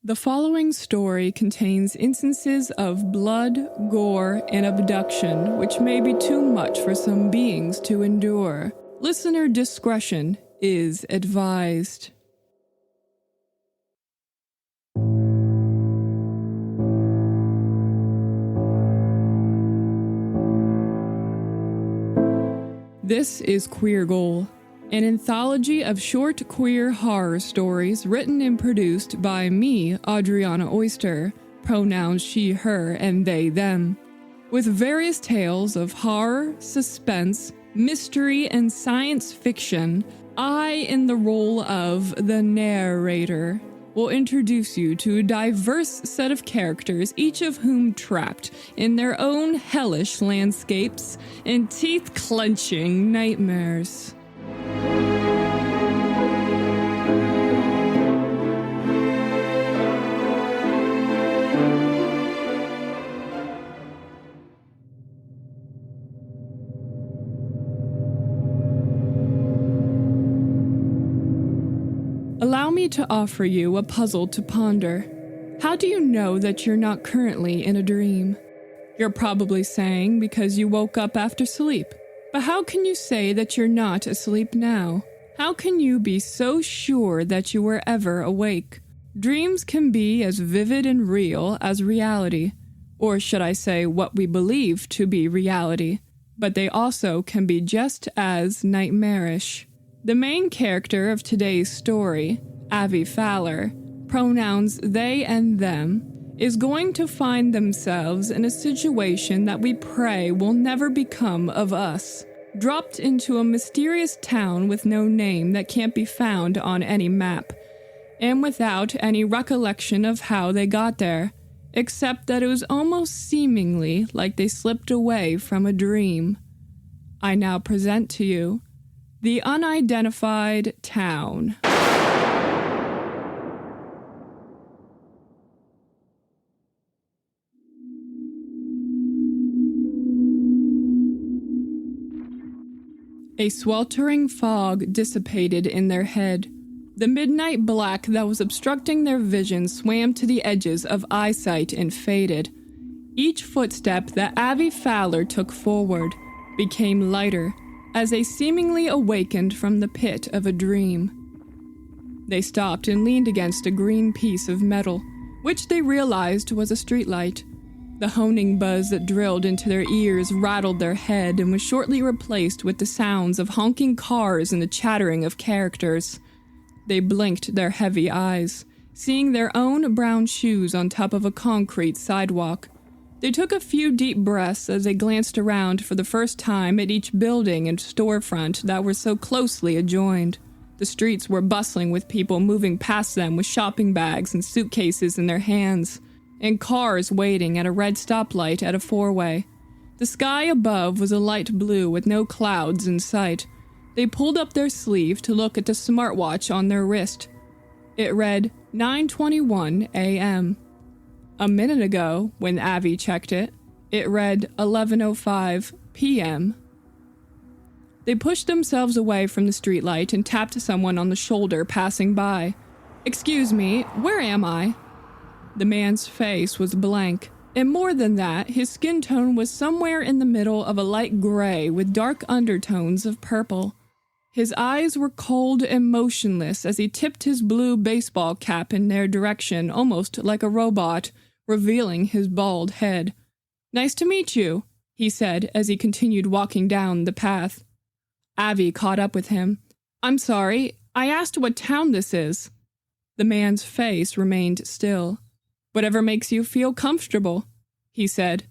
The following story contains instances of blood, gore, and abduction, which may be too much for some beings to endure. Listener discretion is advised. This is Queer Goal, an anthology of short queer horror stories written and produced by me, Adriana Oister, pronouns she, her, and they, them, with various tales of horror, suspense, mystery, and science fiction. I, in the role of the narrator, will introduce you to a diverse set of characters, each of whom trapped in their own hellish landscapes and teeth-clenching nightmares. Allow me to offer you a puzzle to ponder. How do you know that you're not currently in a dream? You're probably saying because you woke up after sleep. But how can you say that you're not asleep now? How can you be so sure that you were ever awake? Dreams can be as vivid and real as reality, or should I say what we believe to be reality, but they also can be just as nightmarish. The main character of today's story, Avi Fowler, pronouns they and them, is going to find themselves in a situation that we pray will never become of us. Dropped into a mysterious town with no name that can't be found on any map, and without any recollection of how they got there, except that it was almost seemingly like they slipped away from a dream. I now present to you the Unidentified Town. A sweltering fog dissipated in their head. The midnight black that was obstructing their vision swam to the edges of eyesight and faded. Each footstep that Avi Fowler took forward became lighter, as they seemingly awakened from the pit of a dream. They stopped and leaned against a green piece of metal, which they realized was a streetlight. The honing buzz that drilled into their ears rattled their head and was shortly replaced with the sounds of honking cars and the chattering of characters. They blinked their heavy eyes, seeing their own brown shoes on top of a concrete sidewalk. They took a few deep breaths as they glanced around for the first time at each building and storefront that were so closely adjoined. The streets were bustling with people moving past them with shopping bags and suitcases in their hands, and cars waiting at a red stoplight at a four-way. The sky above was a light blue with no clouds in sight. They pulled up their sleeve to look at the smartwatch on their wrist. It read 9:21 a.m. A minute ago, when Avi checked it, it read 11:05 p.m. They pushed themselves away from the streetlight and tapped someone on the shoulder passing by. "Excuse me, where am I?" The man's face was blank, and more than that, his skin tone was somewhere in the middle of a light gray with dark undertones of purple. His eyes were cold and motionless as he tipped his blue baseball cap in their direction, almost like a robot, revealing his bald head. "Nice to meet you," he said as he continued walking down the path. Avi caught up with him. "I'm sorry, I asked what town this is." The man's face remained still. "Whatever makes you feel comfortable," he said.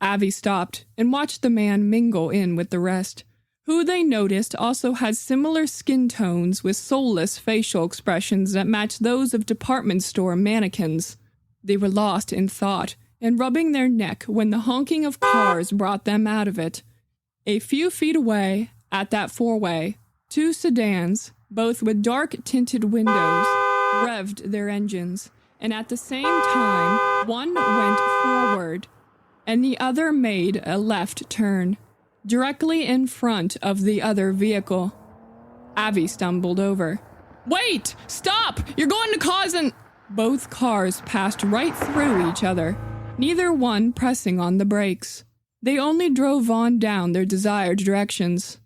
Avi stopped and watched the man mingle in with the rest, who they noticed also had similar skin tones with soulless facial expressions that matched those of department store mannequins. They were lost in thought and rubbing their neck when the honking of cars brought them out of it. A few feet away, at that four-way, two sedans, both with dark-tinted windows, revved their engines, and at the same time, one went forward, and the other made a left turn, directly in front of the other vehicle. Avi stumbled over. "Wait! Stop! You're going to cause an..." Both cars passed right through each other, neither one pressing on the brakes. They only drove on down their desired directions.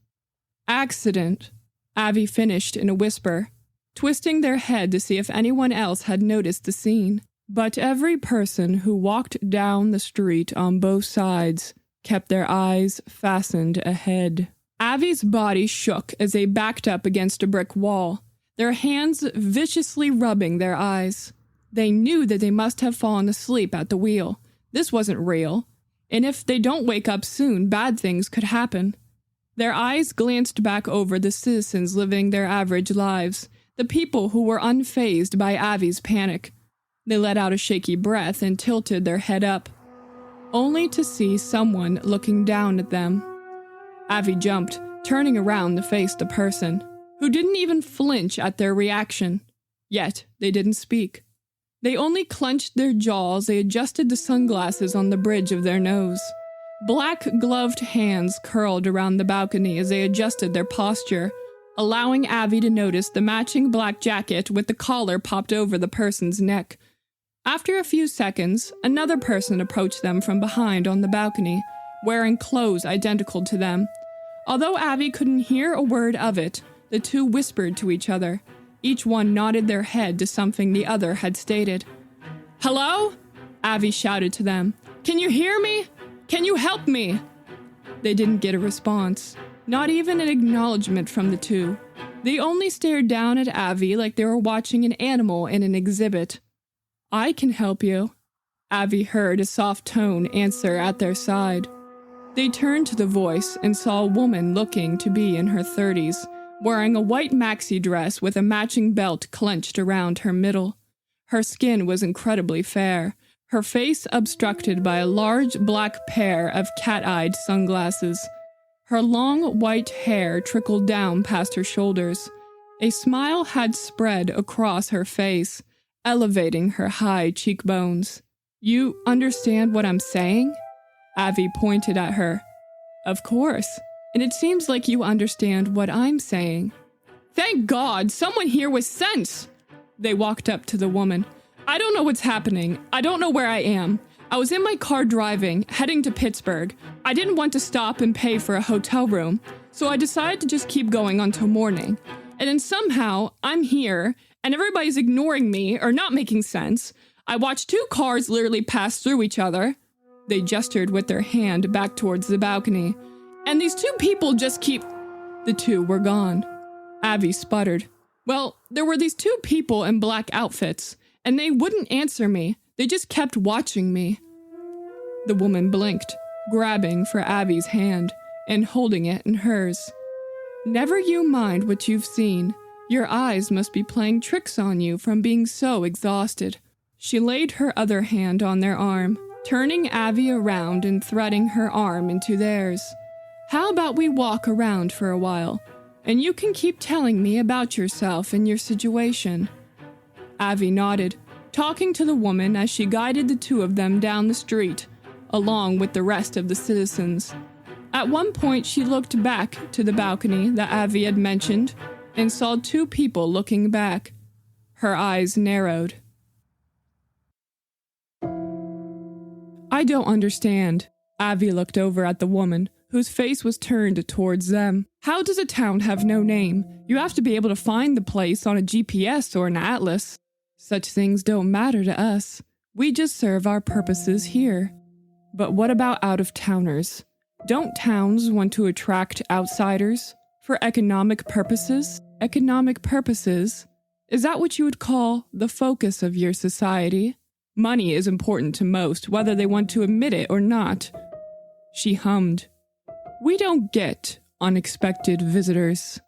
Accident, Avi finished in a whisper, twisting their head to see if anyone else had noticed the scene. But every person who walked down the street on both sides kept their eyes fastened ahead. Avi's body shook as they backed up against a brick wall, their hands viciously rubbing their eyes. They knew that they must have fallen asleep at the wheel. This wasn't real, and if they don't wake up soon, bad things could happen. Their eyes glanced back over the citizens living their average lives, the people who were unfazed by Avi's panic. They let out a shaky breath and tilted their head up, only to see someone looking down at them. Avi jumped, turning around to face the person, who didn't even flinch at their reaction. Yet, they didn't speak. They only clenched their jaws. They adjusted the sunglasses on the bridge of their nose. Black gloved hands curled around the balcony as they adjusted their posture, allowing Avi to notice the matching black jacket with the collar popped over the person's neck. After a few seconds, another person approached them from behind on the balcony, wearing clothes identical to them. Although Avi couldn't hear a word of it, the two whispered to each other. Each one nodded their head to something the other had stated. "Hello?" Avi shouted to them. "Can you hear me? Can you help me?" They didn't get a response, not even an acknowledgement from the two. They only stared down at Avi like they were watching an animal in an exhibit. "I can help you," Avi heard a soft tone answer at their side. They turned to the voice and saw a woman looking to be in her 30s, wearing a white maxi dress with a matching belt clenched around her middle. Her skin was incredibly fair, her face obstructed by a large black pair of cat-eyed sunglasses. Her long white hair trickled down past her shoulders. A smile had spread across her face, elevating her high cheekbones. "You understand what I'm saying?" Avi pointed at her. "Of course, and it seems like you understand what I'm saying." "Thank God, someone here with sense!" They walked up to the woman. "I don't know what's happening. I don't know where I am. I was in my car driving, heading to Pittsburgh. I didn't want to stop and pay for a hotel room, so I decided to just keep going until morning. And then somehow, I'm here, and everybody's ignoring me or not making sense. I watched two cars literally pass through each other." They gestured with their hand back towards the balcony. "And these two people just keep—" The two were gone. Avi sputtered. "Well, there were these two people in black outfits, and they wouldn't answer me. They just kept watching me." The woman blinked, grabbing for Avi's hand and holding it in hers. "Never you mind what you've seen. Your eyes must be playing tricks on you from being so exhausted." She laid her other hand on their arm, turning Avi around and threading her arm into theirs. "How about we walk around for a while, and you can keep telling me about yourself and your situation?" Avi nodded, talking to the woman as she guided the two of them down the street, along with the rest of the citizens. At one point, she looked back to the balcony that Avi had mentioned and saw two people looking back. Her eyes narrowed. "I don't understand." Avi looked over at the woman, whose face was turned towards them. "How does a town have no name? You have to be able to find the place on a GPS or an atlas." "Such things don't matter to us. We just serve our purposes here." "But what about out-of-towners? Don't towns want to attract outsiders? For economic purposes?" "Economic purposes? Is that what you would call the focus of your society? Money is important to most, whether they want to admit it or not." She hummed. "We don't get unexpected visitors."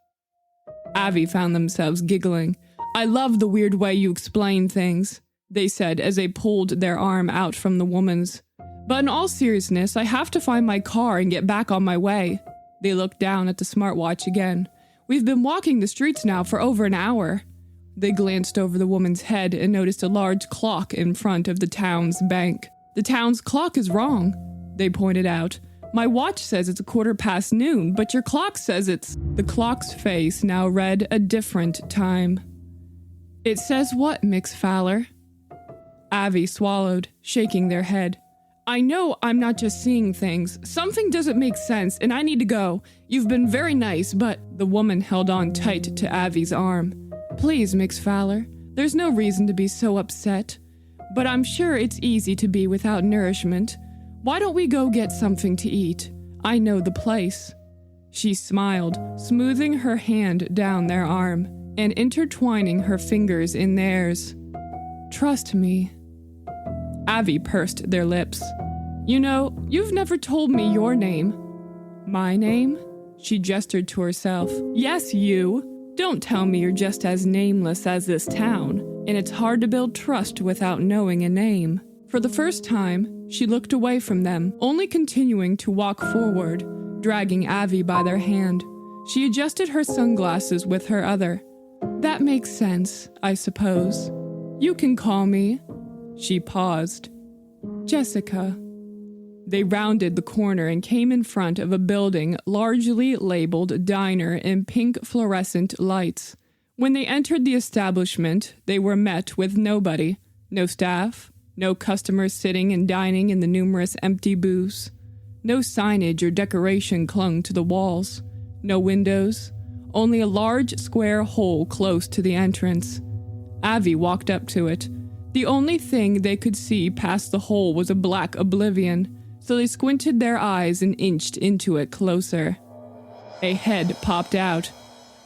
Avi found themselves giggling. "I love the weird way you explain things," they said as they pulled their arm out from the woman's. "But in all seriousness, I have to find my car and get back on my way." They looked down at the smartwatch again. "We've been walking the streets now for over an hour." They glanced over the woman's head and noticed a large clock in front of the town's bank. "The town's clock is wrong," they pointed out. "My watch says it's noon, but your clock says it's—" The clock's face now read a different time. "It says what, Mix Fowler?" Avi swallowed, shaking their head. I know I'm not just seeing things. Something doesn't make sense, and I need to go. You've been very nice, but... The woman held on tight to Avi's arm. Please, Mix Fowler. There's no reason to be so upset. But I'm sure it's easy to be without nourishment. Why don't we go get something to eat? I know the place. She smiled, smoothing her hand down their arm and intertwining her fingers in theirs. Trust me. Avi pursed their lips. You know, you've never told me your name. My name? She gestured to herself. Yes, you. Don't tell me you're just as nameless as this town, and it's hard to build trust without knowing a name. For the first time, she looked away from them, only continuing to walk forward, dragging Avi by their hand. She adjusted her sunglasses with her other. That makes sense, I suppose. You can call me. She paused. Jessica. They rounded the corner and came in front of a building largely labeled diner in pink fluorescent lights. When they entered the establishment, they were met with nobody. No staff, no customers sitting and dining in the numerous empty booths. No signage or decoration clung to the walls. No windows, only a large square hole close to the entrance. Avi walked up to it. The only thing they could see past the hole was a black oblivion, so they squinted their eyes and inched into it closer. A head popped out.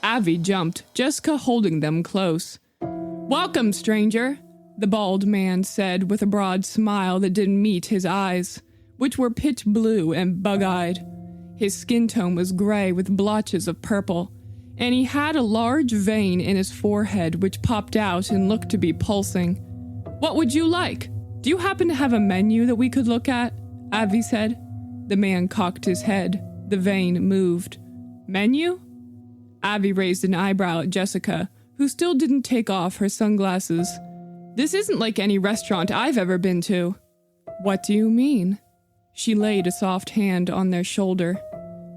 Avi jumped, Jessica holding them close. Welcome, stranger, the bald man said with a broad smile that didn't meet his eyes, which were pitch blue and bug-eyed. His skin tone was gray with blotches of purple, and he had a large vein in his forehead which popped out and looked to be pulsing. What would you like? Do you happen to have a menu that we could look at? Avi said. The man cocked his head. The vein moved. Menu? Avi raised an eyebrow at Jessica, who still didn't take off her sunglasses. This isn't like any restaurant I've ever been to. What do you mean? She laid a soft hand on their shoulder.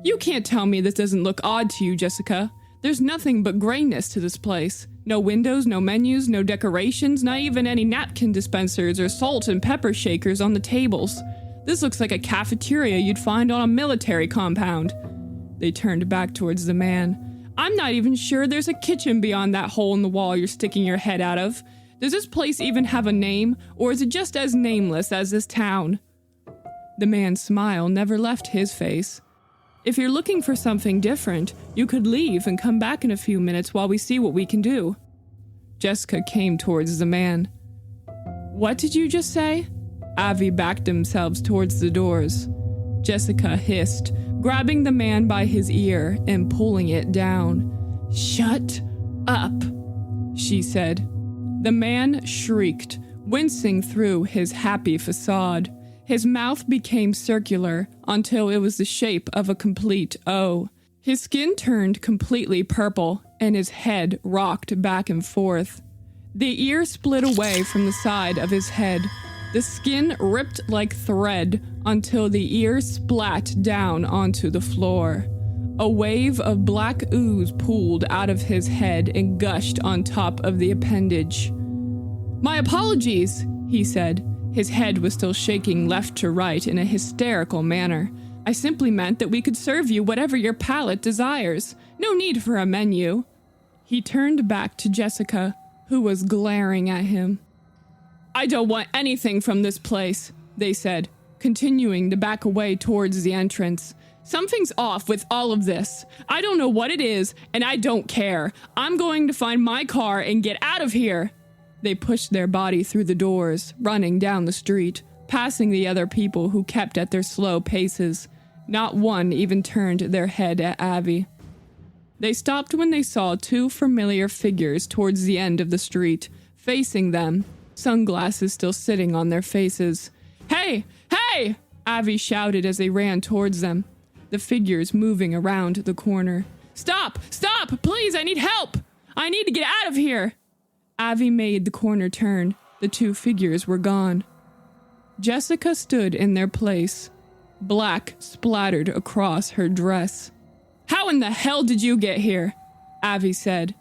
You can't tell me this doesn't look odd to you, Jessica. There's nothing but grayness to this place. No windows, no menus, no decorations, not even any napkin dispensers or salt and pepper shakers on the tables. This looks like a cafeteria you'd find on a military compound. They turned back towards the man. I'm not even sure there's a kitchen beyond that hole in the wall you're sticking your head out of. Does this place even have a name, or is it just as nameless as this town? The man's smile never left his face. If you're looking for something different, you could leave and come back in a few minutes while we see what we can do. Jessica came towards the man. What did you just say? Avi backed themselves towards the doors. Jessica hissed, grabbing the man by his ear and pulling it down. Shut up, she said. The man shrieked, wincing through his happy facade. His mouth became circular until it was the shape of a complete O. His skin turned completely purple, and his head rocked back and forth. The ear split away from the side of his head. The skin ripped like thread until the ear splat down onto the floor. A wave of black ooze pooled out of his head and gushed on top of the appendage. My apologies, he said. His head was still shaking left to right in a hysterical manner. I simply meant that we could serve you whatever your palate desires. No need for a menu. He turned back to Jessica, who was glaring at him. I don't want anything from this place, they said, continuing to back away towards the entrance. Something's off with all of this. I don't know what it is, and I don't care. I'm going to find my car and get out of here. They pushed their body through the doors, running down the street, passing the other people who kept at their slow paces. Not one even turned their head at Avi. They stopped when they saw two familiar figures towards the end of the street, facing them, sunglasses still sitting on their faces. Hey! Hey! Avi shouted as they ran towards them, the figures moving around the corner. Stop! Stop! Please, I need help! I need to get out of here! Avi made the corner turn. The two figures were gone. Jessica stood in their place. Black splattered across her dress. How in the hell did you get here? Avi said.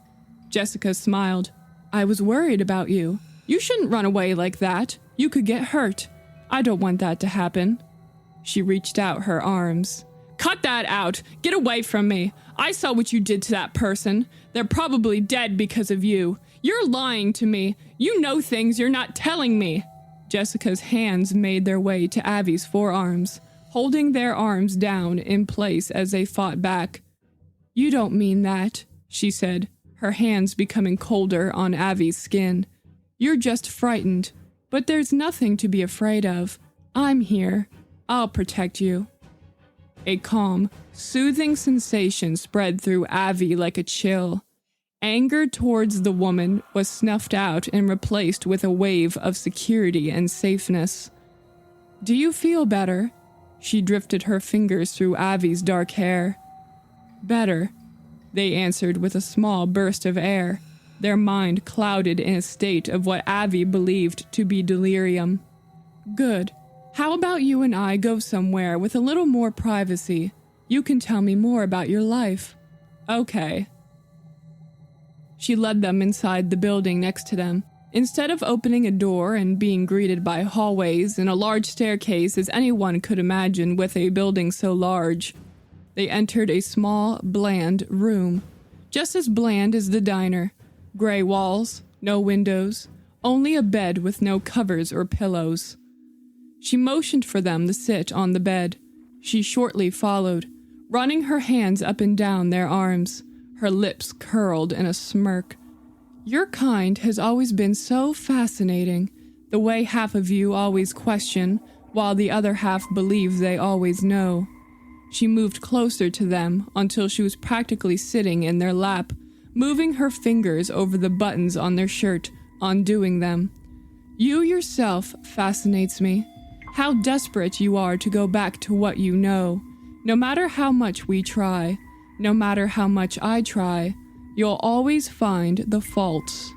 Jessica smiled. I was worried about you. You shouldn't run away like that. You could get hurt. I don't want that to happen. She reached out her arms. Cut that out. Get away from me. I saw what you did to that person. They're probably dead because of you. You're lying to me. You know things you're not telling me. Jessica's hands made their way to Avi's forearms, holding their arms down in place as they fought back. You don't mean that, she said, her hands becoming colder on Avi's skin. You're just frightened, but there's nothing to be afraid of. I'm here. I'll protect you. A calm, soothing sensation spread through Avi like a chill. Anger towards the woman was snuffed out and replaced with a wave of security and safeness. Do you feel better? She drifted her fingers through Avi's dark hair. Better, they answered with a small burst of air, their mind clouded in a state of what Avi believed to be delirium. Good. How about you and I go somewhere with a little more privacy? You can tell me more about your life. Okay. She led them inside the building next to them. Instead of opening a door and being greeted by hallways and a large staircase as anyone could imagine with a building so large, they entered a small, bland room. Just as bland as the diner. Gray walls, no windows, only a bed with no covers or pillows. She motioned for them to sit on the bed. She shortly followed, running her hands up and down their arms, her lips curled in a smirk. Your kind has always been so fascinating, the way half of you always question, while the other half believe they always know. She moved closer to them until she was practically sitting in their lap, moving her fingers over the buttons on their shirt, undoing them. You yourself fascinates me. How desperate you are to go back to what you know. No matter how much we try, no matter how much I try, you'll always find the faults.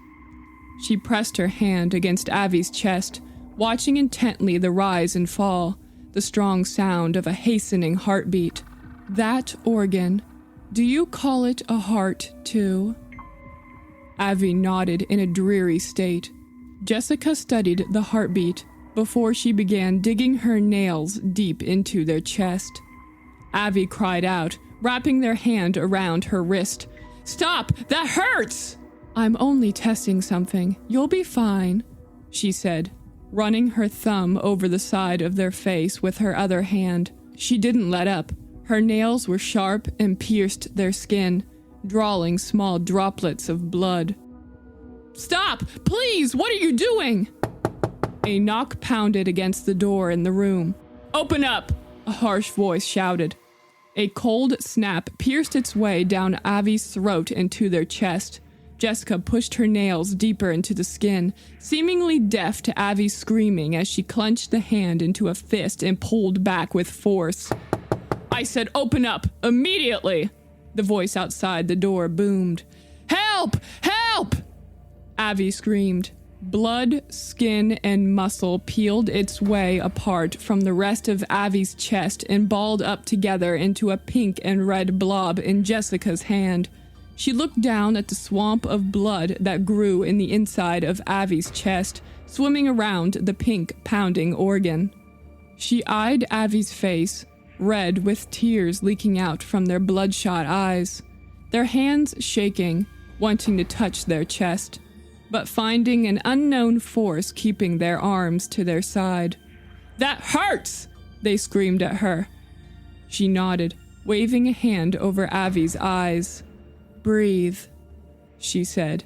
She pressed her hand against Avi's chest, watching intently the rise and fall, the strong sound of a hastening heartbeat. That organ, do you call it a heart, too? Avi nodded in a dreary state. Jessica studied the heartbeat before she began digging her nails deep into their chest. Avi cried out, wrapping their hand around her wrist. Stop! That hurts! I'm only testing something. You'll be fine, she said, running her thumb over the side of their face with her other hand. She didn't let up. Her nails were sharp and pierced their skin, drawing small droplets of blood. Stop! Please! What are you doing? A knock pounded against the door in the room. Open up! A harsh voice shouted. A cold snap pierced its way down Avi's throat into their chest. Jessica pushed her nails deeper into the skin, seemingly deaf to Avi's screaming as she clenched the hand into a fist and pulled back with force. I said open up, immediately! The voice outside the door boomed. Help! Help! Avi screamed. Blood, skin, and muscle peeled its way apart from the rest of Avi's chest and balled up together into a pink and red blob in Jessica's hand. She looked down at the swamp of blood that grew in the inside of Avi's chest, swimming around the pink, pounding organ. She eyed Avi's face, red with tears leaking out from their bloodshot eyes, their hands shaking, wanting to touch their chest, but finding an unknown force keeping their arms to their side. That hurts! They screamed at her. She nodded, waving a hand over Avi's eyes. Breathe, she said.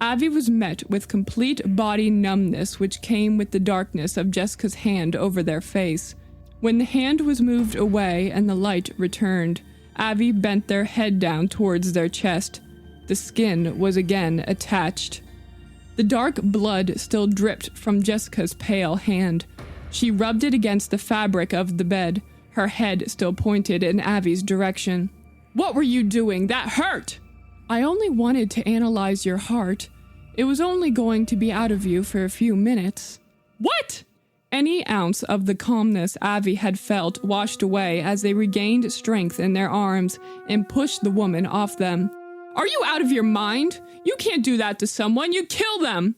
Avi was met with complete body numbness which came with the darkness of Jessica's hand over their face. When the hand was moved away and the light returned, Avi bent their head down towards their chest. The skin was again attached. The dark blood still dripped from Jessica's pale hand. She rubbed it against the fabric of the bed, her head still pointed in Avi's direction. What were you doing? That hurt! I only wanted to analyze your heart. It was only going to be out of you for a few minutes. What? Any ounce of the calmness Avi had felt washed away as they regained strength in their arms and pushed the woman off them. Are you out of your mind? You can't do that to someone. You'd kill them.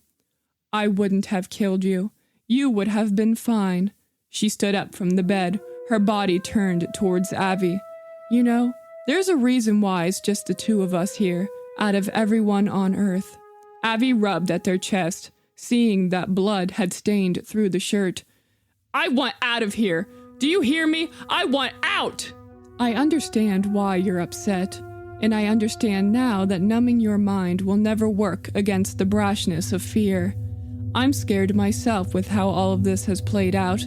I wouldn't have killed you. You would have been fine. She stood up from the bed, her body turned towards Avi. You know, there's a reason why it's just the two of us here, out of everyone on Earth. Avi rubbed at their chest, seeing that blood had stained through the shirt. I want out of here. Do you hear me? I want out! I understand why you're upset, and I understand now that numbing your mind will never work against the brashness of fear. I'm scared myself with how all of this has played out.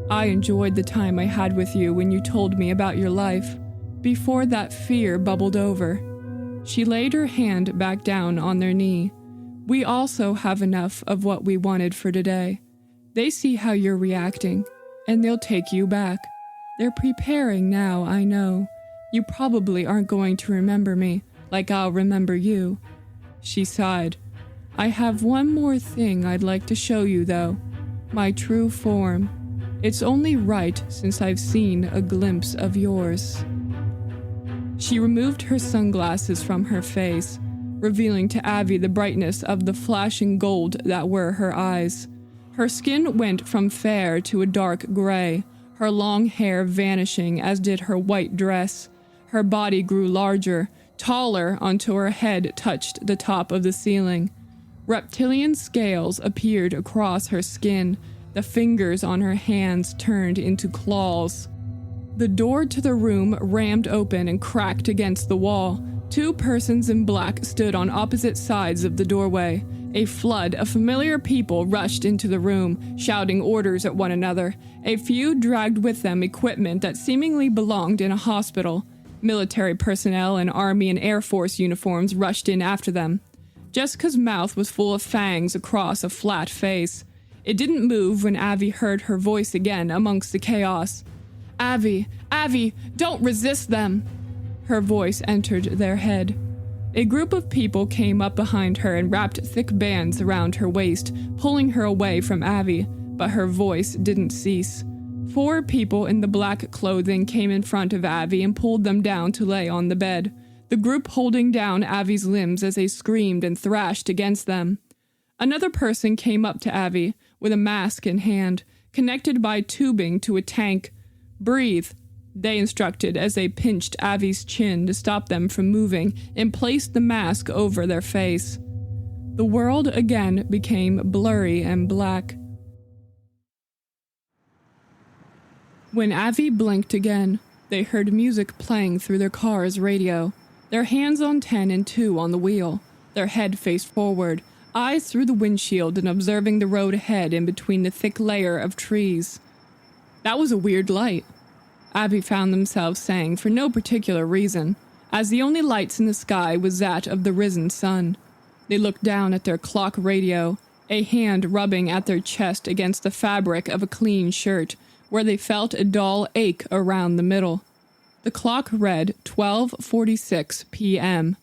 I enjoyed the time I had with you when you told me about your life, before that fear bubbled over. She laid her hand back down on their knee. We also have enough of what we wanted for today. They see how you're reacting, and they'll take you back. They're preparing now, I know. You probably aren't going to remember me, like I'll remember you. She sighed. I have one more thing I'd like to show you, though. My true form. It's only right since I've seen a glimpse of yours. She removed her sunglasses from her face, revealing to Avi the brightness of the flashing gold that were her eyes. Her skin went from fair to a dark gray, her long hair vanishing as did her white dress. Her body grew larger, taller until her head touched the top of the ceiling. Reptilian scales appeared across her skin. The fingers on her hands turned into claws. The door to the room rammed open and cracked against the wall. Two persons in black stood on opposite sides of the doorway. A flood of familiar people rushed into the room, shouting orders at one another. A few dragged with them equipment that seemingly belonged in a hospital. Military personnel in Army and Air Force uniforms rushed in after them. Jessica's mouth was full of fangs across a flat face. It didn't move when Avi heard her voice again amongst the chaos. Avi, don't resist them! Her voice entered their head. A group of people came up behind her and wrapped thick bands around her waist, pulling her away from Avi, but her voice didn't cease. 4 people in the black clothing came in front of Avi and pulled them down to lay on the bed, the group holding down Avi's limbs as they screamed and thrashed against them. Another person came up to Avi, with a mask in hand, connected by tubing to a tank. Breathe, they instructed as they pinched Avi's chin to stop them from moving and placed the mask over their face. The world again became blurry and black. When Avi blinked again, they heard music playing through their car's radio, their hands on 10 and 2 on the wheel, their head faced forward, eyes through the windshield and observing the road ahead in between the thick layer of trees. That was a weird light, Avi found themselves saying for no particular reason, as the only lights in the sky was that of the risen sun. They looked down at their clock radio, a hand rubbing at their chest against the fabric of a clean shirt, where they felt a dull ache around the middle. The clock read 12:46 p.m.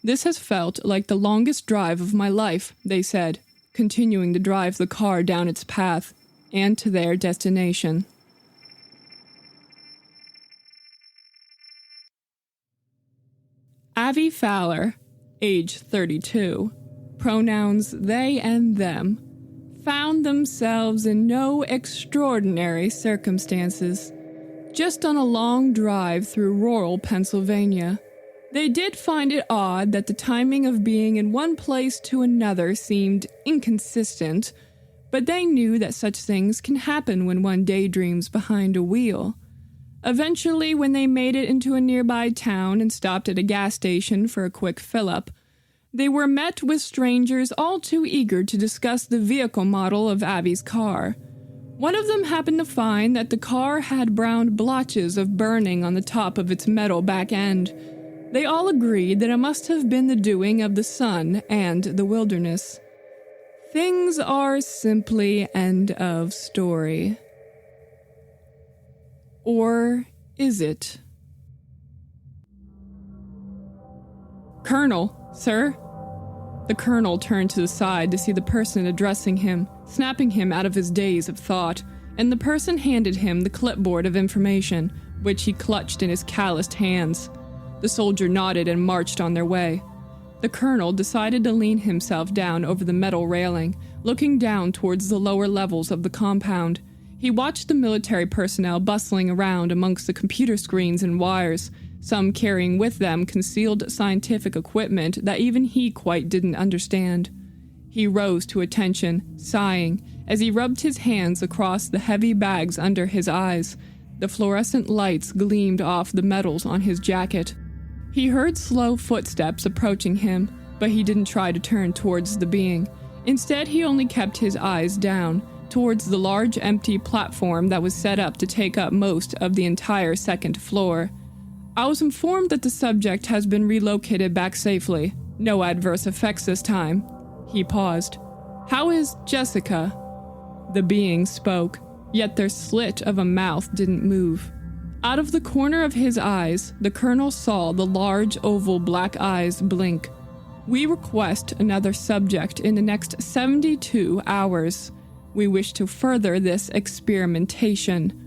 This has felt like the longest drive of my life, they said, continuing to drive the car down its path and to their destination. Avi Fowler, age 32, pronouns they and them, found themselves in no extraordinary circumstances, just on a long drive through rural Pennsylvania. They did find it odd that the timing of being in one place to another seemed inconsistent, but they knew that such things can happen when one daydreams behind a wheel. Eventually, when they made it into a nearby town and stopped at a gas station for a quick fill-up, they were met with strangers all too eager to discuss the vehicle model of Avi's car. One of them happened to find that the car had brown blotches of burning on the top of its metal back end. They all agreed that it must have been the doing of the sun and the wilderness. Things are simply end of story. Or is it? Colonel, sir? The colonel turned to the side to see the person addressing him, snapping him out of his daze of thought, and the person handed him the clipboard of information, which he clutched in his calloused hands. The soldier nodded and marched on their way. The colonel decided to lean himself down over the metal railing, looking down towards the lower levels of the compound. He watched the military personnel bustling around amongst the computer screens and wires, some carrying with them concealed scientific equipment that even he quite didn't understand. He rose to attention, sighing, as he rubbed his hands across the heavy bags under his eyes. The fluorescent lights gleamed off the metals on his jacket. He heard slow footsteps approaching him, but he didn't try to turn towards the being. Instead, he only kept his eyes down, towards the large empty platform that was set up to take up most of the entire second floor. I was informed that the subject has been relocated back safely. No adverse effects this time. He paused. How is Jessica? The being spoke, yet their slit of a mouth didn't move. Out of the corner of his eyes, the colonel saw the large oval black eyes blink. We request another subject in the next 72 hours. We wish to further this experimentation.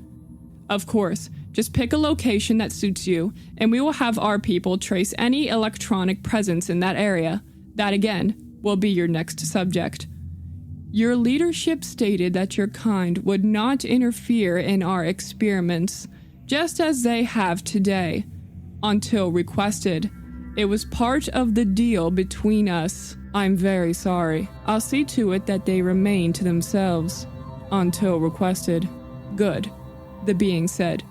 Of course, just pick a location that suits you, and we will have our people trace any electronic presence in that area. That, again, will be your next subject. Your leadership stated that your kind would not interfere in our experiments, just as they have today, until requested. It was part of the deal between us. I'm very sorry. I'll see to it that they remain to themselves, until requested. Good, the being said.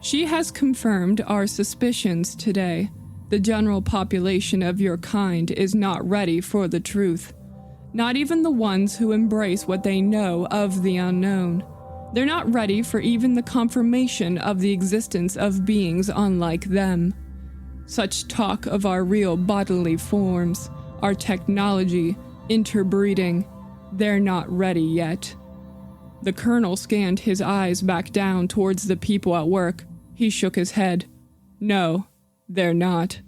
She has confirmed our suspicions today. The general population of your kind is not ready for the truth. Not even the ones who embrace what they know of the unknown. They're not ready for even the confirmation of the existence of beings unlike them. Such talk of our real bodily forms, our technology, interbreeding, they're not ready yet. The colonel scanned his eyes back down towards the people at work. He shook his head. No, they're not.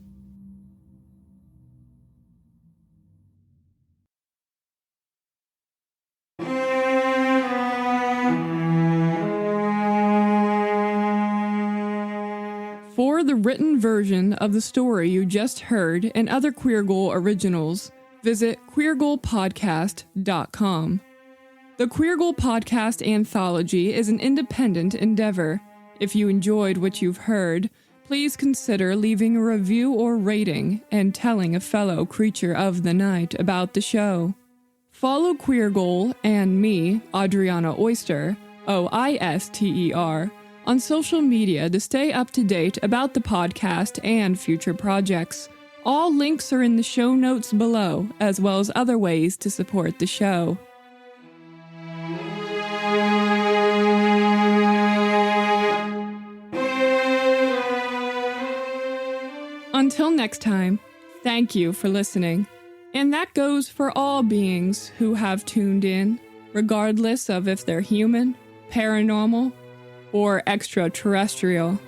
For the written version of the story you just heard and other Queer Goal originals, visit queergoalpodcast.com. The Queer Goal Podcast Anthology is an independent endeavor. If you enjoyed what you've heard, please consider leaving a review or rating and telling a fellow creature of the night about the show. Follow Queer Goal and me, Adriana Oister, Oister, on social media to stay up to date about the podcast and future projects. All links are in the show notes below, as well as other ways to support the show. Until next time, thank you for listening. And that goes for all beings who have tuned in, regardless of if they're human, paranormal, or extraterrestrial.